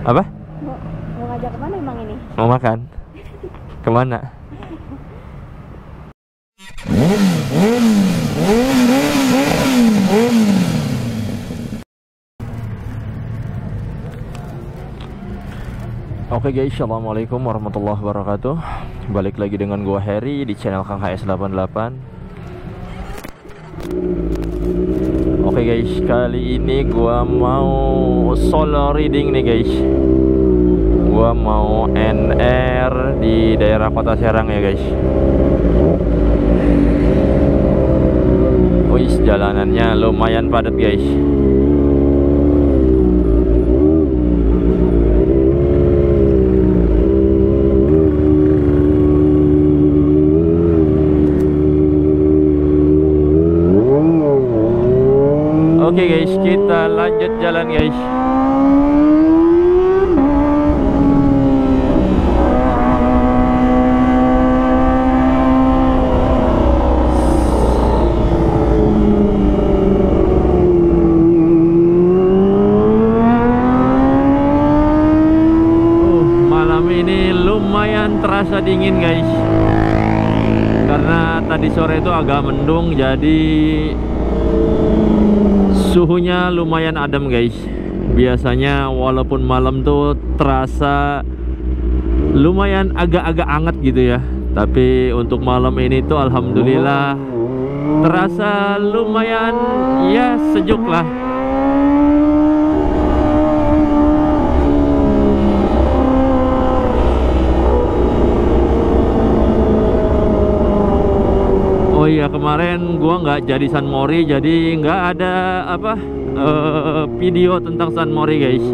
Apa? Mau ngajak kemana emang ini? Mau makan? Kemana? Oke guys, assalamualaikum warahmatullahi wabarakatuh. Balik lagi dengan gua Harry di channel Kang HS88. Oke guys, kali ini gua mau solo reading nih guys. Gua mau NR di daerah Kota Serang ya guys. Wih, jalanannya lumayan padat guys. Oke guys, kita lanjut jalan guys. Malam ini lumayan terasa dingin guys. Karena tadi sore itu agak mendung, jadi suhunya lumayan adem guys. Biasanya walaupun malam tuh terasa lumayan agak-agak hangat gitu ya, tapi untuk malam ini tuh alhamdulillah terasa lumayan ya sejuk lah. Oh iya, kemarin gua nggak jadi San Mori, jadi nggak ada video tentang San Mori guys.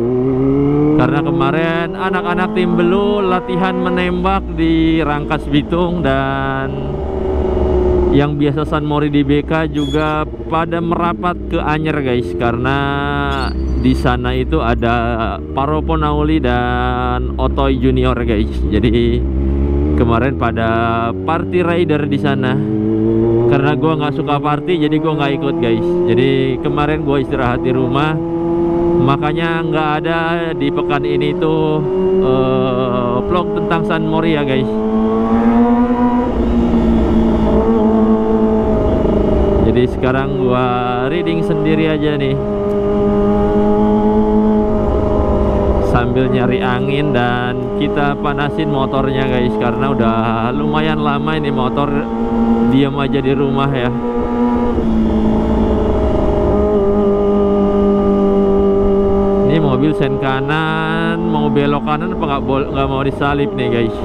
Karena kemarin anak-anak tim Belu latihan menembak di Rangkas Bitung, dan yang biasa San Mori di BK juga pada merapat ke Anyer guys. Karena di sana itu ada Paropo Nauli dan Otoy Junior guys. Jadi kemarin pada party rider di sana. Karena gue nggak suka party, jadi gue nggak ikut guys. Jadi kemarin gue istirahat di rumah, makanya nggak ada di pekan ini tuh vlog tentang San Mori ya guys. Jadi sekarang gue reading sendiri aja nih, sambil nyari angin, dan kita panasin motornya guys. Karena udah lumayan lama ini motor diam aja di rumah ya. Ini mobil sen kanan mau belok kanan apa nggak mau disalip nih guys.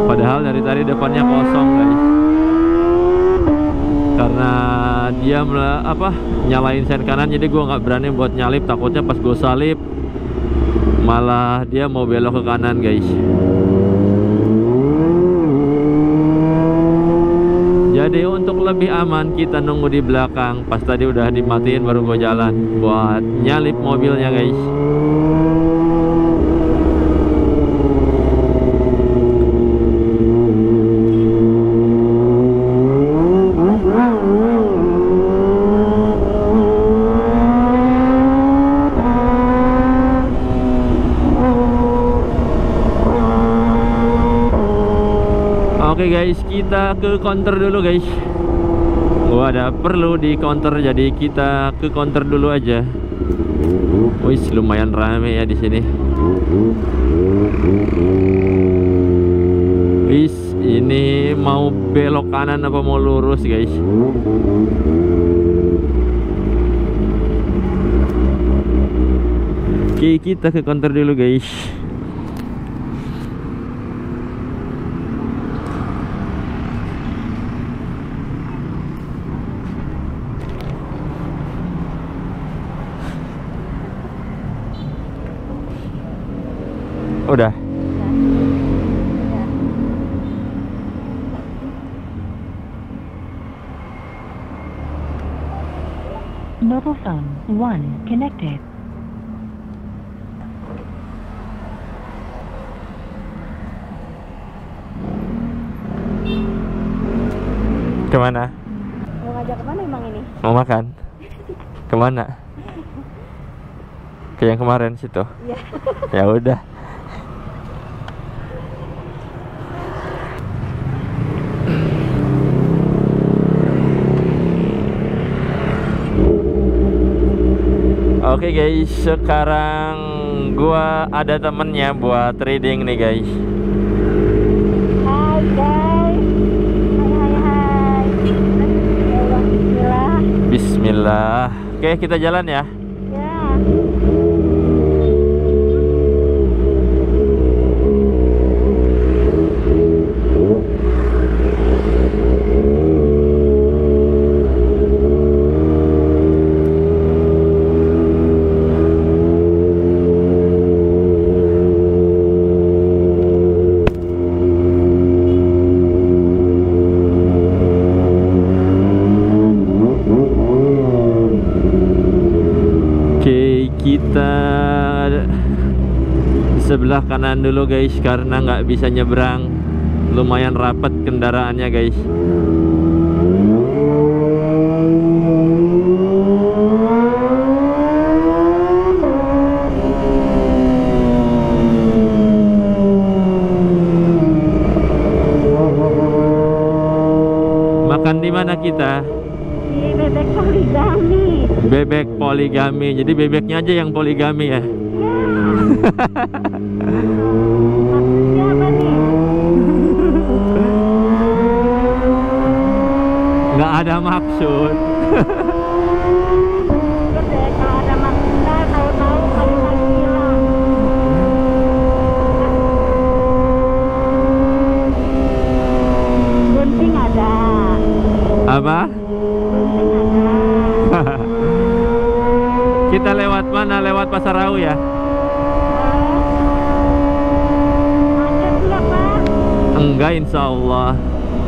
Padahal dari tadi depannya kosong guys. Karena dia nyalain sen kanan, jadi gue nggak berani buat nyalip, takutnya pas gue salip malah dia mau belok ke kanan guys. Jadi untuk lebih aman kita nunggu di belakang. Pas tadi udah dimatiin baru gue jalan buat nyalip mobilnya guys. Oke guys, kita ke counter dulu guys. Gua ada perlu di counter, jadi kita ke counter dulu aja. Wih, lumayan rame ya di sini. Wih, ini mau belok kanan apa mau lurus guys? Oke, kita ke counter dulu guys. Udah. Mobile phone 1 connected. Kemana? ngajak kemana emang ini? Mau makan? Kemana? Ke yang kemarin situ? Iya. Ya udah. Oke guys, sekarang gua ada temennya buat trading nih guys. Hai guys. Hai. Bismillah. Bismillah. Oke, kita jalan ya. Ya. Kita di sebelah kanan dulu guys, karena nggak bisa nyebrang, lumayan rapat kendaraannya guys. Makan di mana kita? Di bebek poligami. Bebek poligami. Jadi bebeknya aja yang poligami ya. Maksudnya apa nih? Nggak ada maksud. Gede, kalau ada maksudnya, tahu-tahu kalimat hilang. Gunting ada. Apa? Gunting ada. Kita lewat mana? Lewat Pasar Rau ya? Macet nggak, Pak? Enggak, insya Allah.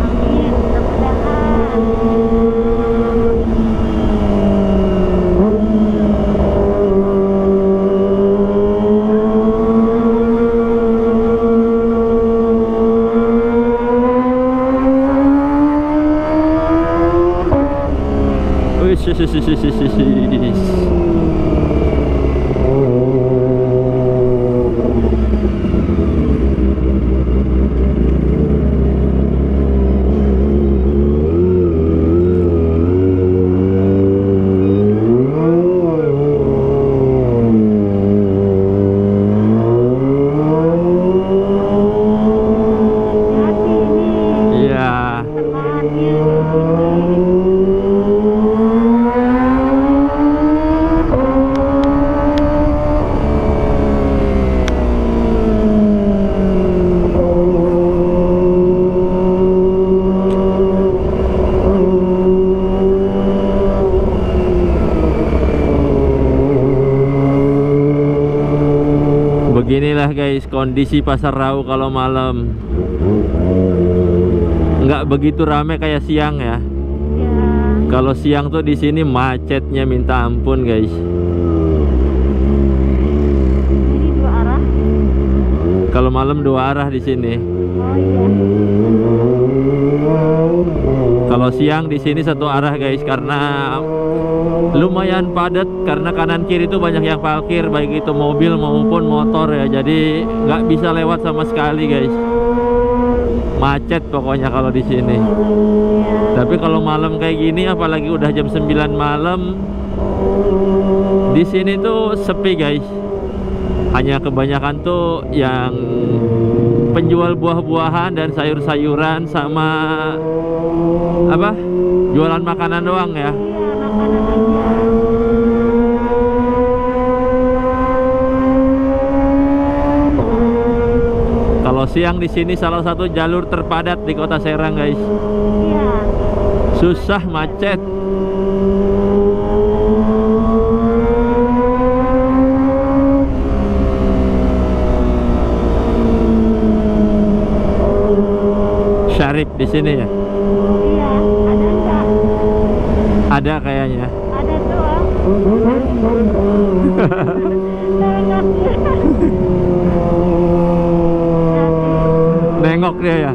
Amin, mudah-mudahan. Wis. Hati-hati ini. Iya. Tempatnya di Beginilah guys kondisi Pasar Rau kalau malam. Nggak begitu rame kayak siang ya. Ya. Kalau siang tuh di sini macetnya minta ampun guys. Jadi dua arah. Kalau malam dua arah di sini. Oh iya. Kalau siang di sini satu arah guys, karena lumayan padat, karena kanan kiri itu banyak yang parkir, baik itu mobil maupun motor ya. Jadi nggak bisa lewat sama sekali guys. Macet pokoknya kalau di sini. Tapi kalau malam kayak gini, apalagi udah jam 9 malam, di sini tuh sepi guys. Hanya kebanyakan tuh yang penjual buah-buahan dan sayur-sayuran sama apa? Jualan makanan doang ya. Iya, makanan aja. Kalau siang di sini salah satu jalur terpadat di Kota Serang guys. Iya. Susah macet. Syarif di sini ya. Iya, ada enggak? Ada kayaknya. Ada doang. Nengok dia ya.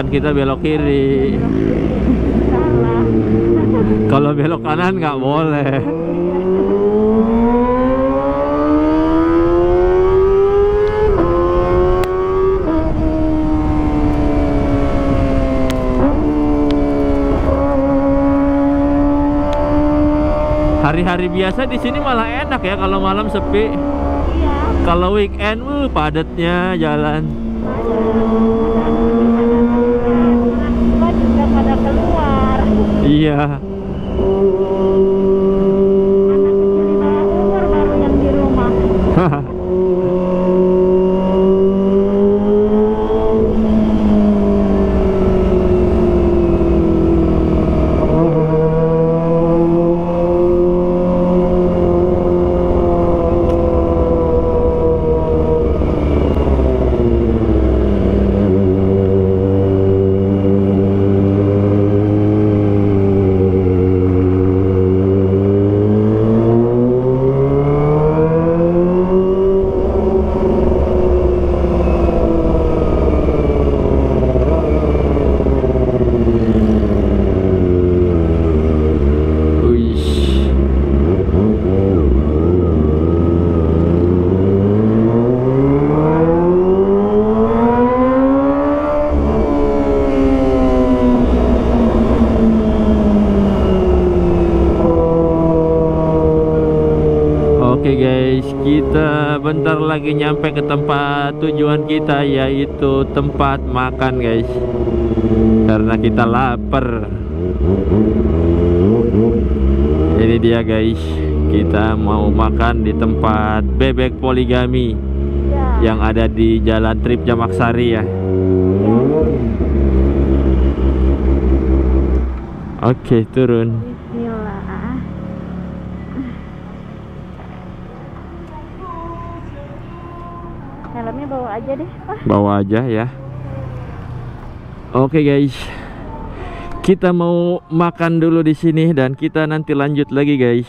kita belok kiri. Salah. Kalau belok kanan nggak boleh. Hari-hari biasa di sini malah enak ya kalau malam sepi. Iya. Kalau weekend, padatnya jalan. Teman juga pada keluar. Iya. Anak kecil di bawah umur baru yang di rumah. Oke guys, kita bentar lagi nyampe ke tempat tujuan kita, yaitu tempat makan guys. Karena kita lapar. Ini dia guys, kita mau makan di tempat bebek poligami Ya. yang ada di Jalan Trip Jamaksari ya. Oke, turun. Bismillah. Helmnya bawa aja deh, Pak. Bawa aja ya. Oke guys, kita mau makan dulu di sini dan kita nanti lanjut lagi guys.